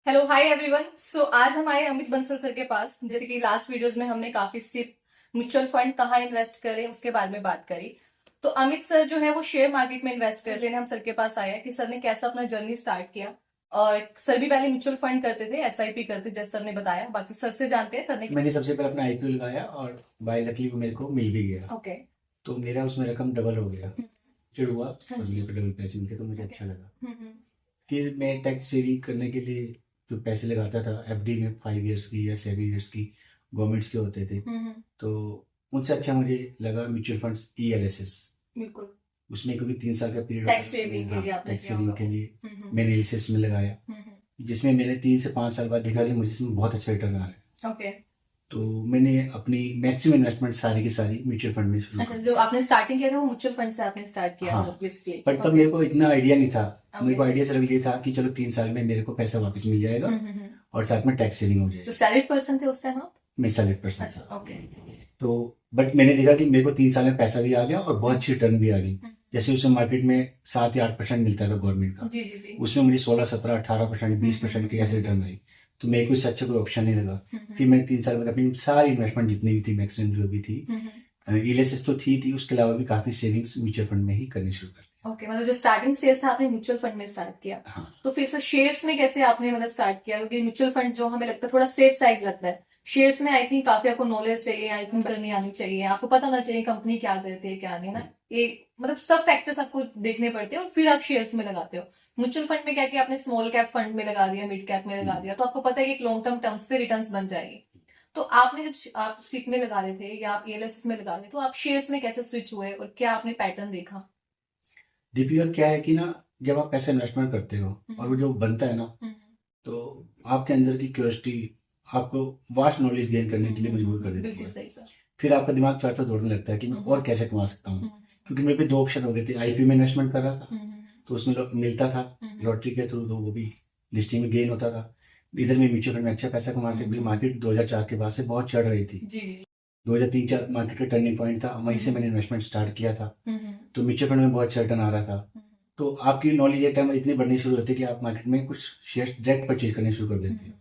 Hello hi everyone. सो आज हम आए अमित बंसल सर के पास। जैसे कि लास्ट वीडियोस में हमने काफी सिप म्यूचुअल फंड कहाँ इन्वेस्ट करें उसके बारे में बात करी। तो अमित सर जो है वो शेयर मार्केट में इन्वेस्ट कर लेने हम सर के पास आया कि सर ने कैसा अपना जर्नी स्टार्ट किया। और सर भी पहले म्यूचुअल फंड करते थे, एसआईपी करते, जैसे सर ने बताया। बाकी सर से जानते हैं सर ने। मैंने सबसे पहले अपना आईपीओ लगाया और बाय लकली वो मेरे को मिल भी गया। ओके। तो मेरा उसमें रकम डबल हो गया, चिड़ हुआ हाँ और जी। मेरे को डबल पैसे मिले तो मुझे अच्छा लगा। हम्म। फिर मैं टैक्स सेविंग करने के लिए जो पैसे लगाता था एफडी में 5 इयर्स की या 7 इयर्स की गवर्नमेंट्स के होते थे, तो उनसे अच्छा मुझे लगा म्यूचुअल फंड्स ELSS। बिल्कुल। उसमें क्योंकि 3 साल का पीरियड टैक्स सेविंग के लिए आपने टैक्स किया सेविंग होगा। के लिए मैंने ELSS में लगाया, जिसमें मैंने 3 से 5 साल बाद देखा कि मुझे इसमें बहुत अच्छा रिटर्न आ रहा है। ओके। तो मैंने अपनी मैक्सिमम इन्वेस्टमेंट सारी की सारी म्यूचुअल फंड में शुरू अच्छा, कर जो आपने स्टार्टिंग किया था वो म्यूचुअल फंड से आपने स्टार्ट किया हाँ। था बेसिकली। पर तब मेरे को इतना आइडिया नहीं था। Okay. मेरे को आइडिया सिर्फ ये था कि चलो 3 साल में मेरे को पैसा वापस मिल जाएगा और साथ में टैक्स सेविंग हो तो जाएगी। सैलरीड पर्सन थे उस टाइम आप? मैं सैलरीड पर्सन अच्छा, था। ओके। तो बट मैंने देखा कि मेरे को 3 साल में पैसा भी आ गया और बहुत अच्छी रिटर्न भी आ गई। जैसे उसमें मार्केट में 7 या 8% मिलता था गवर्नमेंट का, जी जी जी। उसमें मुझे 16, 17, 18%, 20% की ऐसे रिटर्न आई। तो मेरे को इससे अच्छा कोई ऑप्शन नहीं लगा। फिर मैंने 3 साल में अपनी सारी इन्वेस्टमेंट जितनी भी थी मैक्सिमम जो भी थी, ELSS तो थी, उसके अलावा भी काफी सेविंग्स म्यूचुअल फंड में ही करनी शुरू कर दी। ओके, मतलब जो स्टार्टिंग स्टेज था आपने म्यूचुअल फंड में स्टार्ट किया। हाँ। तो फिर से शेयर्स में कैसे आपने मतलब स्टार्ट किया? क्योंकि म्यूचुअल फंड जो हमें लगता है थोड़ा सेफ साइड लगता है। शेयर्स में आई थिंक काफी आपको नॉलेज चाहिए, आई थिंक करनी आनी चाहिए, आपको पता होना चाहिए कंपनी क्या करती है क्या नहीं, है ना। ये मतलब सब फैक्टर्स आपको देखने पड़ते हैं और फिर आप शेयर्स में लगाते हो। म्यूचुअल फंड में क्या किया आपने, स्मॉल कैप फंड में लगा दिया, मिड कैप में लगा दिया, तो आपको पता है कि एक लॉन्ग टर्म टर्म्स पे रिटर्न्स बन जाएगी। तो आपने जब आप सिप में लगा रहे थे या आप ELSS में लगा रहे थे, तो आप शेयर्स में कैसे स्विच हुए और क्या आपने पैटर्न देखा? दीपिका क्या है कि ना, जब आप पैसा इन्वेस्टमेंट करते हो और वो जो बनता है ना, तो आपके अंदर की क्यूरियोसिटी आपको वास्ट नॉलेज गेन करने के लिए मजबूर कर देती बिल्कुल है। सही सर। फिर आपका दिमाग चार तरफ दौड़ने लगता है कि मैं और कैसे कमा सकता हूँ। क्योंकि मेरे पे 2 ऑप्शन हो गए थे, आईपीओ में इन्वेस्टमेंट कर रहा था तो उसमें मिलता था लॉटरी के थ्रू, तो वो भी लिस्टिंग में गेन होता था। इधर में म्यूचुअल फंड में अच्छा पैसा कमाते थे। मार्केट 2004 के बाद से बहुत चढ़ रही थी। जी जी। 2003-4 मार्केट का टर्निंग पॉइंट था, वहीं से मैंने इन्वेस्टमेंट स्टार्ट किया था। तो म्यूचुअल फंड में बहुत अच्छा रिटर्न आ रहा था। तो आपकी नॉलेज एक टाइम इतनी बढ़नी शुरू होती है कि आप मार्केट में कुछ शेयर डायरेक्ट परचेज करने शुरू कर देते हो।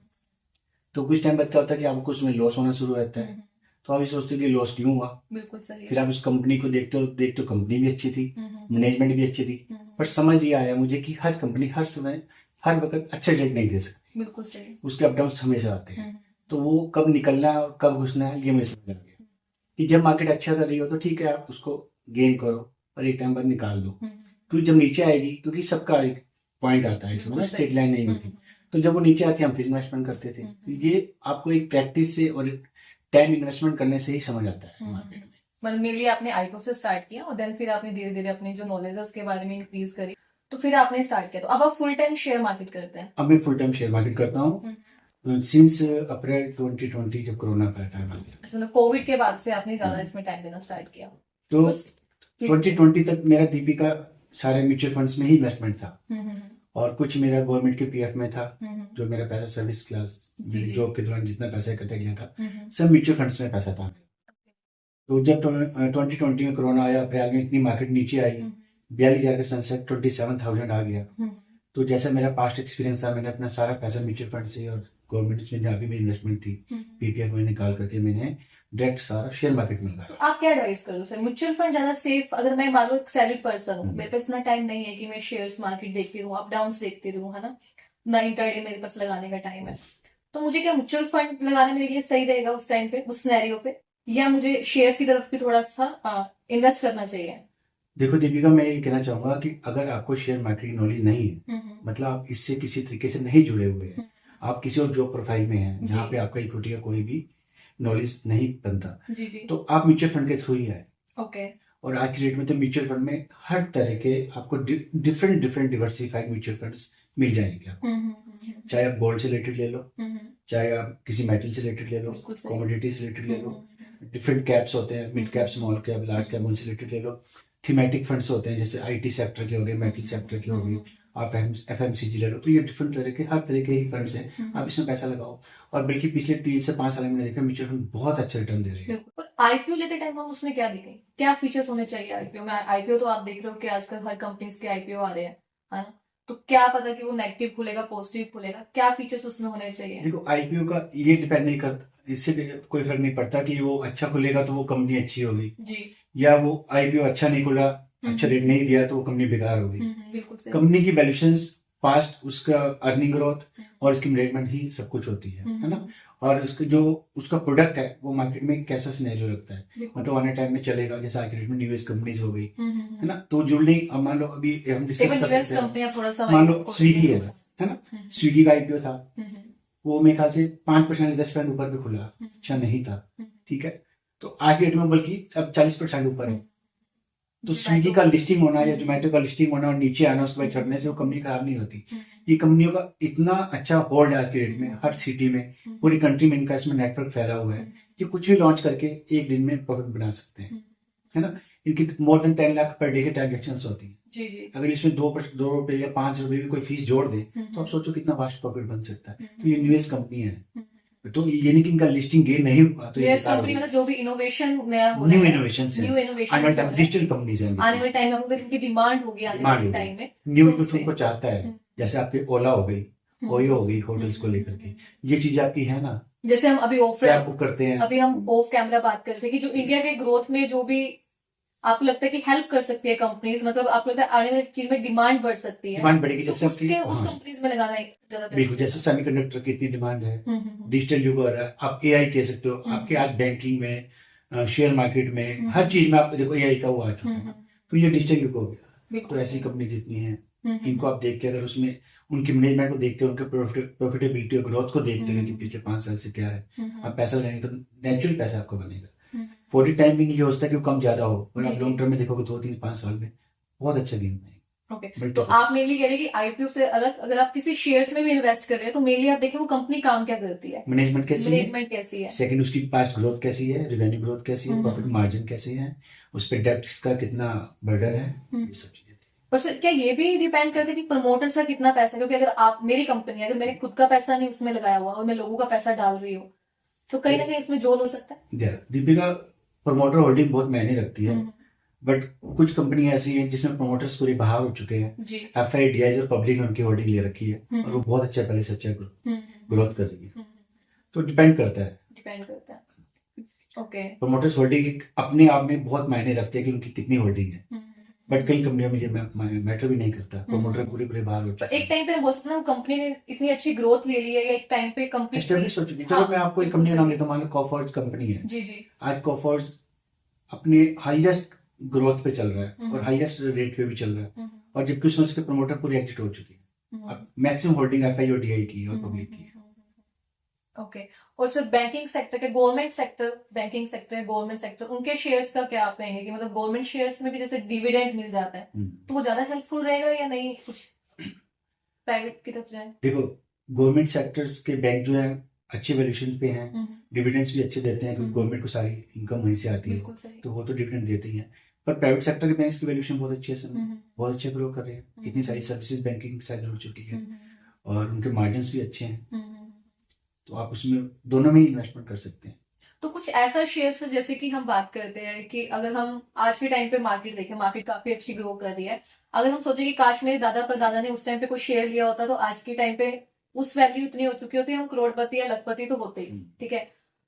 तो कुछ टाइम बाद क्या होता है कि आपको उसमें लॉस होना शुरू हो जाता है। तो आप ये सोचते हो कि लॉस क्यों हुआ। बिल्कुल सही। फिर आप उस कंपनी को देखते हो कंपनी भी अच्छी थी, मैनेजमेंट भी अच्छी थी, पर समझ ये आया मुझे कि हर कंपनी हर समय हर वक्त अच्छा रिजल्ट नहीं दे सकती। बिल्कुल सही। उसके अप डाउन हमेशा आते हैं। तो वो कब निकलना है और कब घुसना है ये मुझे समझ आ गया कि जब मार्केट अच्छा कर रही हो तो ठीक है, आप उसको गेन करो और एक टाइम बाद निकाल दो। क्योंकि जब नीचे आएगी, क्योंकि सबका एक पॉइंट आता है इसमें ना, स्ट्रेट लाइन नहीं होती। तो जब वो नीचे आती है हम फिर इन्वेस्टमेंट करते थे। ये आपको एक प्रैक्टिस से और टाइम इन्वेस्टमेंट करने से ही समझ आता है मार्केट में। मतलब मेनली आपने आईपीओ से स्टार्ट किया और देन फिर आपने धीरे धीरे अपनी जो नॉलेज है उसके बारे में इंक्रीज करी, तो फिर आपने स्टार्ट किया। तो अब आप फुल टाइम शेयर मार्केट करते हैं? अब मैं फुल टाइम शेयर मार्केट करता हूँ सिंस अप्रैल 2020, जब कोरोना का टाइम आया। अच्छा, मतलब कोविड के बाद से आपने ज्यादा इसमें टाइम देना स्टार्ट किया। तो 2020 तक मेरा दीपिका सारे म्यूचुअल फंड्स में ही इन्वेस्टमेंट था और कुछ मेरा गवर्नमेंट के पीएफ में था। जो मेरा पैसा सर्विस क्लास जॉब के दौरान जितना पैसा इकट्ठा किया था सब म्यूचुअल फंड्स में पैसा था। तो जब 2020 में कोरोना आया, अप्रैल में इतनी मार्केट नीचे आई, 42,000 का सनसेट 27,000 आ गया। तो जैसा मेरा पास्ट एक्सपीरियंस था, मैंने अपना सारा पैसा म्यूचुअल फंड से और गवर्नमेंट में जहाँ भी मेरी इन्वेस्टमेंट थी पीपीएफ में निकाल करके मैंने डायरेक्ट सारा शेयर मार्केट में लगाया। तो आप क्या एडवाइस करो सर, म्यूचुअल फंड ज्यादा सेफ? अगर मैं मान लो एक सैलरीड पर्सन हूँ, मेरे पास इतना टाइम नहीं है कि मैं शेयर्स मार्केट देखती रहूँ, अप डाउन देखती रहूँ, है ना इंटरडे मेरे पास लगाने का टाइम है, तो मुझे क्या म्यूचुअल फंड लगाना मेरे लिए सही रहेगा उस टाइम पे, उस सिनेरियो पे, या मुझे शेयर्स की तरफ भी थोड़ा सा इन्वेस्ट करना चाहिए? देखो दीपिका, मैं ये कहना चाहूंगा कि अगर आपको शेयर मार्केट की नॉलेज नहीं है, मतलब आप इससे किसी तरीके से नहीं जुड़े हुए हैं, आप किसी और जॉब प्रोफाइल में हैं जहाँ पे आपका इक्विटी का कोई भी नॉलेज नहीं बनता, तो आप म्यूचुअल फंड के थ्रू ही आए। ओके। और आज की डेट में तो म्यूचुअल फंड में हर तरह के आपको डिफरेंट डिवर्सिफाइड म्यूचुअल फंड्स मिल जाएंगे आपको। चाहे आप गोल्ड से रिलेटेड ले लो, चाहे आप किसी मेटल से रिलेटेड ले लो, कॉमोडिटी से रिलेटेड ले लो, डिफरेंट कैप्स होते हैं, mid cap, small cap, large cap, उनसे रिलेटेड ले लो। थीमेटिक फंड्स होते हैं, जैसे आईटी सेक्टर के हो गए, मेटल सेक्टर के हो गए, आप एफएमसीजी ले लो। तो ये डिफरेंट तरह के हर तरह के ही फंड्स हैं, आप इसमें पैसा लगाओ। और बल्कि पिछले 3 से 5 साल में मैंने देखा म्यूचुअल फंड बहुत अच्छा रिटर्न दे रहे हैं। आईपीओ लेते टाइम हम उसमें क्या देखें, क्या फीचर्स होने चाहिए आईपीओ में? आईपीओ तो आप देख रहे हो कि आजकल हर कंपनीज के आईपीओ आ रहे हैं, है ना। तो क्या पता कि वो नेगेटिव खुलेगा पॉजिटिव खुलेगा, क्या फीचर्स उसमें होने चाहिए? देखो आईपीओ का ये डिपेंड नहीं करता, इससे कोई फर्क नहीं पड़ता कि वो अच्छा खुलेगा तो वो कंपनी अच्छी होगी, जी। या वो आईपीओ अच्छा नहीं खुला, अच्छा रेट नहीं दिया तो वो कंपनी बेकार होगी। बिल्कुल सही। कंपनी की वैल्यूएशंस, पास्ट उसका अर्निंग ग्रोथ और उसकी मैनेजमेंट ही सब कुछ होती है ना। और उसका जो उसका प्रोडक्ट है वो मार्केट में कैसा सिनेरियो रखता है, मतलब आने टाइम में चलेगा, जैसे आर्किटेक्ट में यूएस कंपनीज हो गई है ना, तो जुड़ने अब मान लो अभी हम डिस्कस कर सकते हैं, थोड़ा सा मान लो स्विगी है ना, स्विगी का आईपीओ था, वो मेरे ख्याल से 5% 10% ऊपर भी खुला, अच्छा नहीं था, ठीक है, तो आज की डेट में बल्कि अब 40% ऊपर है। तो स्विगी का लिस्टिंग होना या जोमेटो का लिस्टिंग होना और नीचे आना, उसके बाद चढ़ने से वो कंपनी खराब नहीं होती। ये कंपनियों का इतना अच्छा होल्ड है आज की डेट में, हर सिटी में, पूरी कंट्री में इनका इसमें नेटवर्क फैला हुआ है कि कुछ भी लॉन्च करके एक दिन में प्रॉफिट बना सकते हैं, है ना। इनकी more than 10 lakh per day के ट्रांजेक्शन होती है। जी जी। अगर इसमें 2 रुपए या 5 रुपए भी कोई फीस जोड़ दे तो आप सोचो कितना वास्ट प्रॉफिट बन सकता है। तो ये न्यूएस कंपनी है, तो ये नहीं कि इनका लिस्टिंग गेन नहीं हुआ तो ये कंपनी मतलब जो भी इनोवेशन नया हो न्यू इनोवेशन है, न्यू इनोवेशन डिजिटल कंपनीज हैं, आने वाले टाइम में हमको इनकी डिमांड होगी, आने वाले टाइम में न्यू कुछ उनको चाहता है, जैसे आपकी ओला हो गई, ओयो हो गई, होटल्स को लेकर के ये चीजें आपकी है ना। जैसे हम अभी कैब बुक करते हैं, अभी हम ऑफ कैमरा बात करते हैं कि जो इंडिया के ग्रोथ में जो भी आपको लगता है कि हेल्प कर सकती है कंपनीज, मतलब आपको लगता है आने वाली चीज में डिमांड बढ़ सकती है, डिमांड बढ़ेगी, जैसे तो उस कंपनीज में लगाना है बिल्कुल, जैसे सेमीकंडक्टर की इतनी डिमांड है, डिजिटल युग हो रहा है, आप एआई कह सकते हो, आपके आज बैंकिंग में, शेयर मार्केट में, हर चीज में आप देखो एआई का वो आ चुका है, तो ये डिजिटल युग हो गया। तो ऐसी कंपनी जितनी है इनको आप देख के, अगर उसमें उनकी मैनेजमेंट को देखते हो, उनके प्रॉफिटेबिलिटी और ग्रोथ को देखते हैं कि पिछले 5 साल से क्या है, आप पैसा लगाएंगे तो नेचुरल पैसा आपको बनेगा। फॉर द टाइम बिंग ये होता है कि वो कम ज्यादा हो, और आप लॉन्ग टर्म में देखोगे 2 3 5 साल में बहुत अच्छा गेम है। ओके, तो आप मेनली कह रहे हैं कि आईपीओ से अलग अगर आप किसी शेयर्स में भी इन्वेस्ट कर रहे हैं तो मेनली आप देखें वो कंपनी काम क्या करती है, मैनेजमेंट कैसी है, सेकंड उसकी पास्ट ग्रोथ कैसी है, रेवेन्यू ग्रोथ कैसी है, प्रॉफिट मार्जिन कैसे है, उस पर डेब्ट का कितना बर्डन है, ये सब चीजें। पर सर क्या ये भी डिपेंड करता है कि प्रमोटर्स का कितना पैसा, क्योंकि अगर आप मेरी कंपनी है, अगर मैंने खुद का पैसा नहीं उसमें लगाया हुआ और मैं लोगों का पैसा डाल रही हूँ तो कहीं ना कहीं इसमें जोल हो सकता है। दीपिका, प्रमोटर होल्डिंग बहुत मायने रखती है, बट कुछ कंपनी ऐसी हैं जिसमें प्रमोटर्स पूरे बाहर हो चुके हैं, एफआईडीआई और पब्लिक ने उनकी होल्डिंग ले रखी है और वो बहुत अच्छा, पहले से अच्छा ग्रोथ कर रही है, तो डिपेंड करता है। ओके, प्रमोटर्स होल्डिंग अपने आप में बहुत मायने रखते हैं कि उनकी कितनी होल्डिंग है, बट कई कंपनियों में ये मैटर भी नहीं करता, प्रमोटर पूरे बाहर हो चुके हैं। एक टाइम पे बोल सकते हैं कंपनी ने इतनी अच्छी ग्रोथ ले ली है, या एक टाइम पे कंपनी एस्टेब्लिश हो चुकी है। चलो मैं आपको एक कंपनी का नाम लेता हूं, मान लो कॉफोर्ज कंपनी है। जी जी। आज कॉफोर्ज अपने हाईएस्ट ग्रोथ पे चल रहा है और हाईएस्ट रेट पे भी चल रहा है, और जबकि उसमें उसके प्रमोटर पूरे एग्जिट हो चुके हैं। अब मैक्सिमम होल्डिंग एफआई और डीआई की और पब्लिक की है। ओके, और सर बैंकिंग सेक्टर के, government sector, banking sector, government sector, उनके शेयर्स का क्या आप कहेंगे कि मतलब गवर्नमेंट शेयर्स में भी जैसे डिविडेंड मिल जाता है तो वो ज्यादा हेल्पफुल रहेगा या नहीं, कुछ प्राइवेट की तरफ जाए? देखो गवर्नमेंट सेक्टर्स के बैंक जो है अच्छे वैल्यूएशन पे हैं, डिविडेंड्स भी अच्छे देते हैं क्योंकि गवर्नमेंट को सारी इनकम वहीं से आती है, तो वो तो डिविडेंड देते ही हैं। पर प्राइवेट सेक्टर के बैंक्स की वैल्यूएशन बहुत अच्छी है, बहुत अच्छे ग्रो कर रहे हैं, इतनी सारी सर्विसेज बैंकिंग के साथ जुड़ चुकी है और उनके मार्जिन भी अच्छे हैं, तो आप उसमें दोनों में ही इन्वेस्टमेंट कर सकते हैं। तो कुछ ऐसा शेयर जैसे कि हम बात करते हैं कि अगर हम आज के टाइम पे मार्केट देखें, मार्केट काफी अच्छी ग्रो कर रही है, अगर हम सोचे कि काश मेरे दादा परदादा ने उस टाइम पे कोई शेयर लिया होता तो आज के टाइम पे उस वैल्यू इतनी हो चुकी होती, हम करोड़पति या लखपति तो होते ही, ठीक है।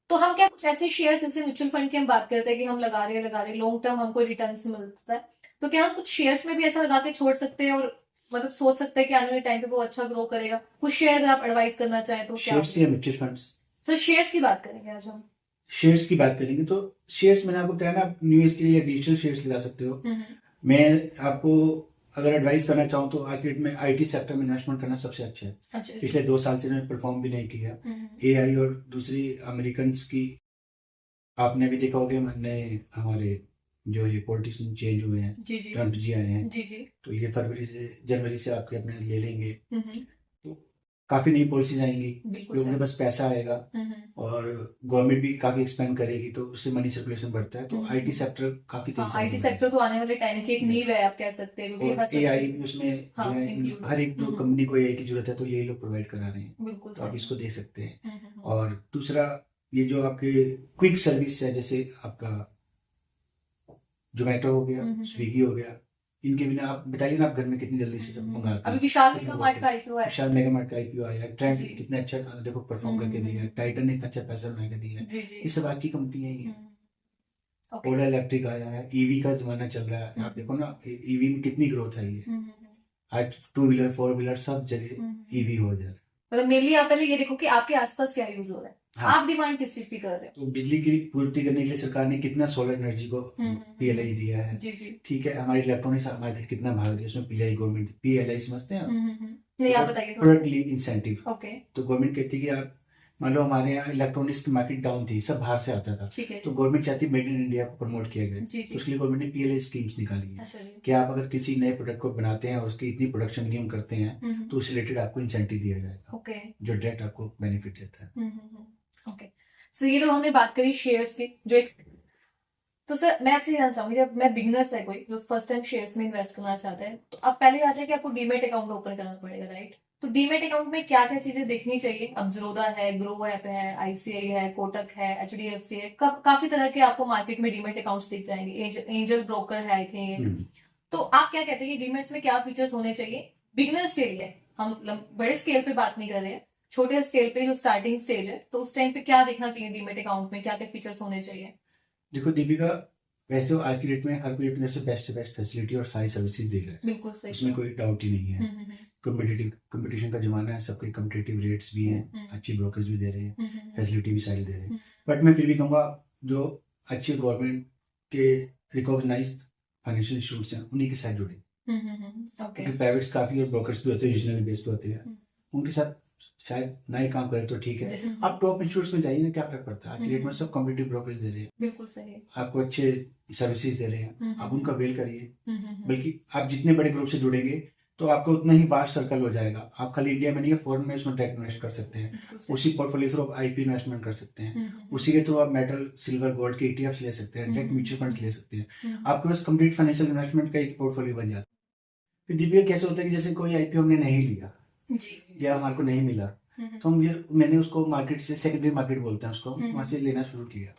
तो हम क्या कुछ ऐसे शेयर जैसे म्यूचुअल फंड की हम बात करते हैं कि हम लगा रहे हैं लॉन्ग टर्म हमको रिटर्न मिलता है, तो क्या हम कुछ शेयर्स में भी ऐसा लगा के छोड़ सकते हैं और मतलब सोच सकते हैं कि आने वाले टाइम पे वो अच्छा ग्रो करेगा? कुछ शेयर अगर आप एडवाइस करना चाहें तो क्या? शेयर्स या म्यूचुअल फंड्स? सर शेयर्स की बात करेंगे आज हम। शेयर्स की बात करेंगे तो शेयर्स मैंने आपको बताया ना, आप न्यूज़ के लिए डिजिटल शेयर्स लगा सकते हो। मैं आपको अगर एडवाइस करना चाहूँ तो आज डेट में आईटी सेक्टर में इन्वेस्टमेंट करना सबसे अच्छा है। अच्छा, पिछले 2 साल से इन्होंने परफॉर्म भी नहीं किया। एआई और दूसरी अमेरिकन की आपने भी देखा होगा, हमारे जो ये पॉलिटिशियन चेंज हुए हैं, ट्रम्प जी आए हैं, तो ये जनवरी से आपके अपने ले लेंगे, तो काफी नई पॉलिसीज आएंगी, लोगों के पास पैसा आएगा और गवर्नमेंट भी काफी एक्सपेंड करेगी, तो उससे मनी सर्कुलेशन बढ़ता है, तो आईटी सेक्टर काफी तेजी, आईटी सेक्टर तो आने वाले टाइम की एक नींव है आप कह सकते हैं, क्योंकि एआई उसमें हर एक जो कंपनी को एआई की जरूरत है तो यही लोग प्रोवाइड करा रहे हैं, तो आप इसको देख सकते हैं। और दूसरा ये जो आपके क्विक सर्विस है, जैसे आपका जोमेटो हो गया, स्विगी हो गया, इनके बिना आप बताइए ना, आप घर में कितनी जल्दी से सब मंगाते अभी हैं। विशाल मेगा मार्ट का आईपीओ है। विशाल मेगा मार्ट का आईपीओ आया है, ट्रेंड जी। कितना अच्छा देखो परफॉर्म करके दिया है, टाइटन ने इतना अच्छा पैसा बना के दिया है। जी जी। ये सब आज की कंपनियां ही है। ओके। ओला इलेक्ट्रिक आया है, ईवी का जमाना चल रहा है, आप देखो ना ईवी में कितनी ग्रोथ है ये। आज 2 व्हीलर 4 व्हीलर सब जगह ईवी हो जा रहा है। मतलब मेनली आप पहले ये देखो कि आपके आसपास क्या यूज हो रहा है, हाँ। आप डिमांड किस चीज की कर रहे तो बिजली की पूर्ति करने के लिए सरकार ने कितना सोलर एनर्जी को पीएलआई दिया हो। है। जी जी। ठीक है, हमारी इलेक्ट्रॉनिक्स मार्केट कितना भाग रही है, उसमें पीएलआई गवर्नमेंट पीएलआई समझते हैं आप? नहीं आप बताइए थोड़ा। Product link incentive. ओके। तो गवर्नमेंट कहती है कि आप मान लो हमारे यहाँ इलेक्ट्रॉनिक्स की मार्केट डाउन थी, सब बाहर से आता था, ठीक है। तो गवर्नमेंट चाहती है मेड इन इंडिया को प्रमोट किया गया। जी जी। उसके लिए गवर्नमेंट ने पीएलआई स्कीम्स निकाली है अच्छा जी। कि आप अगर किसी नए प्रोडक्ट को बनाते हैं और उसकी इतनी प्रोडक्शन मिनिमम करते हैं तो उससे रिलेटेड आपको इंसेंटिव दिया जाएगा, ओके। जो डायरेक्ट आपको बेनिफिट देता है। ओके। सो ये तो हमने बात करी शेयर्स की, जो एक तो सर मैं आपसे जानना चाहूंगी, जब मैं बिगनर्स है कोई जो फर्स्ट टाइम शेयर्स में इन्वेस्ट करना चाहता है, तो अब पहले बात है कि आपको डीमेट अकाउंट ओपन करना पड़ेगा, राइट? तो डीमेट अकाउंट में क्या क्या चीजें देखनी चाहिए? अब ज़ीरोधा है, ग्रो ऐप है, आईसीआई है, कोटक है, एचडीएफसी है, काफी तरह के आपको मार्केट में डीमेट अकाउंट्स दिख जाएंगे, एंजल ब्रोकर है आई थिंक। तो आप क्या कहते हैं कि डीमेट्स में क्या फीचर्स होने चाहिए बिगनर्स के लिए? हम बड़े स्केल पे बात नहीं कर रहे हैं, छोटे स्केल पे जो स्टार्टिंग स्टेज है, तो उस टाइम पे क्या देखना चाहिए डीमेट अकाउंट में, क्या क्या फीचर्स होने चाहिए? देखो दीपिका, वैसे तो आज की डेट में हर कोई अपनी तरफ से बेस्ट फैसिलिटी और सारी सर्विसेज दे रहा है, बिल्कुल सही। उसमें कोई डाउट ही नहीं है। कंपटीशन का जमाना है, सबके कंपटीटिव रेट्स भी हैं, अच्छी ब्रोकर्स भी दे रहे हैं, फैसिलिटी भी सारी दे रहे हैं। बट मैं फिर भी कहूँगा जो अच्छे गवर्नमेंट के रिकॉग्नाइज्ड फाइनेंशियल इंस्टीट्यूट्स हैं उन्हीं के साथ जुड़े, क्योंकि प्राइवेट्स काफी और ब्रोकर्स भी होते हैं, रीजनल बेस पे होते हैं, उनके साथ शायद ना ही काम करे तो ठीक है। आप टॉप इंस्टीट्यूट्स में जाइए ना, क्या फर्क पड़ता है? आज की डेट में सब कॉम्पिटिटिव ब्रोकर्स दे रहे हैं, बिल्कुल सही, आपको अच्छे सर्विसेज दे रहे हैं, आप उनका वेल करिए। बल्कि आप जितने बड़े ग्रुप से जुड़ेंगे तो आपको उतना ही बास्ट सर्कल हो जाएगा। आप खाली इंडिया में नहीं है, फॉरेन में उसमें डायरेक्ट इन्वेस्ट कर सकते हैं, उसी पोर्टफोलियो थ्रू आप आईपी इन्वेस्टमेंट कर सकते हैं, उसी के थ्रू आप मेटल सिल्वर गोल्ड के ईटीएफ्स ले सकते हैं, डायरेक्ट म्यूचुअल फंड्स ले सकते हैं। आपके पास कंप्लीट फाइनेंशियल इन्वेस्टमेंट का एक पोर्टफोलियो बन जाता है। फिर दीपिका कैसे होता है कि जैसे कोई आईपीओ हमने नहीं लिया या हमारे को नहीं मिला, तो मैंने उसको मार्केट से, सेकेंडरी मार्केट बोलते हैं उसको, वहां से लेना शुरू किया।